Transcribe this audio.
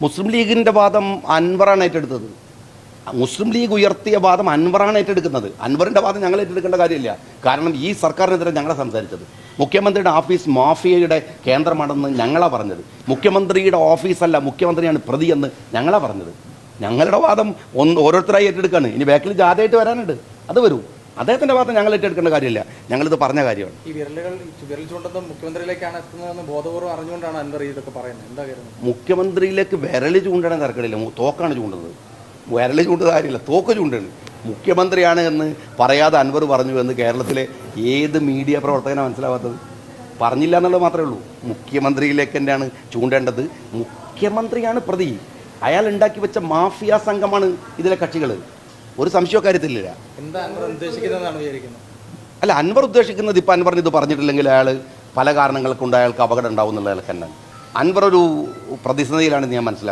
മുസ്ലിം ലീഗിൻ്റെ വാദം അൻവറാണ് ഏറ്റെടുത്തത്. മുസ്ലിം ലീഗ് ഉയർത്തിയ വാദം അൻവറാണ് ഏറ്റെടുക്കുന്നത്. അൻവറിൻ്റെ വാദം ഞങ്ങൾ ഏറ്റെടുക്കേണ്ട കാര്യമില്ല. കാരണം ഈ സർക്കാരിനെതിരെ ഞങ്ങളെ സംസാരിച്ചത്. മുഖ്യമന്ത്രിയുടെ ഓഫീസ് മാഫിയയുടെ കേന്ദ്രമാണെന്ന് ഞങ്ങളാണ് പറഞ്ഞത്. മുഖ്യമന്ത്രിയുടെ ഓഫീസല്ല, മുഖ്യമന്ത്രിയാണ് പ്രതിയെന്ന് ഞങ്ങളാണ് പറഞ്ഞത്. ഞങ്ങളുടെ വാദം ഓരോരുത്തരായി ഏറ്റെടുക്കുകയാണ്. ഇനി ബാക്കിൽ ജാഥയായിട്ട് വരാനുണ്ട്, അത് വരൂ. അദ്ദേഹത്തിൻ്റെ വാദം ഞങ്ങൾ ഏറ്റെടുക്കേണ്ട കാര്യമില്ല. ഞങ്ങളിത് പറഞ്ഞ കാര്യമാണ്. ഈ വിരൽ ചൂണ്ടുന്നത് മുഖ്യമന്ത്രിയിലേക്കാണ് എത്തുന്നതെന്ന് ബോധപൂർവ്വം അറിഞ്ഞുകൊണ്ടാണ് അൻവർ ഇതൊക്കെ പറയുന്നത്. എന്താ കാര്യം? മുഖ്യമന്ത്രിയിലേക്ക് വിരൽ ചൂണ്ടണ തിരക്കടില്ല, തോക്കാണ് ചൂണ്ടുന്നത്. വിരൽ ചൂണ്ടത് കാര്യമില്ല, തോക്ക് ചൂണ്ടാണ്. മുഖ്യമന്ത്രിയാണ് എന്ന് പറയാതെ അൻവർ പറഞ്ഞു എന്ന് കേരളത്തിലെ ഏത് മീഡിയ പ്രവർത്തകനാണ് മനസ്സിലാവാത്തത്? പറഞ്ഞില്ല എന്നുള്ളത് മാത്രമേ ഉള്ളൂ. മുഖ്യമന്ത്രിയിലേക്ക് തന്നെയാണ് ചൂണ്ടേണ്ടത്. മുഖ്യമന്ത്രിയാണ് പ്രതി. അയാൾ ഉണ്ടാക്കി വെച്ച മാഫിയ സംഘമാണ് ഇതിലെ കക്ഷികൾ. ഒരു സംശയ കാര്യത്തിലില്ല. എന്താ അൻവർ ഉദ്ദേശിക്കുന്നതെന്നാണ് വിചാരിക്കുന്നത്? അല്ല, അൻവർ ഉദ്ദേശിക്കുന്നത് ഇപ്പം അൻവറിന് ഇത് പറഞ്ഞിട്ടില്ലെങ്കിൽ അയാൾ പല കാരണങ്ങൾ കൊണ്ട് അയാൾക്ക് അപകടം ഉണ്ടാവും എന്നുള്ള അയാൾക്ക് തന്നെ. അൻവർ ഒരു പ്രതിസന്ധിയിലാണ് ഞാൻ മനസ്സിലാക്കുന്നത്.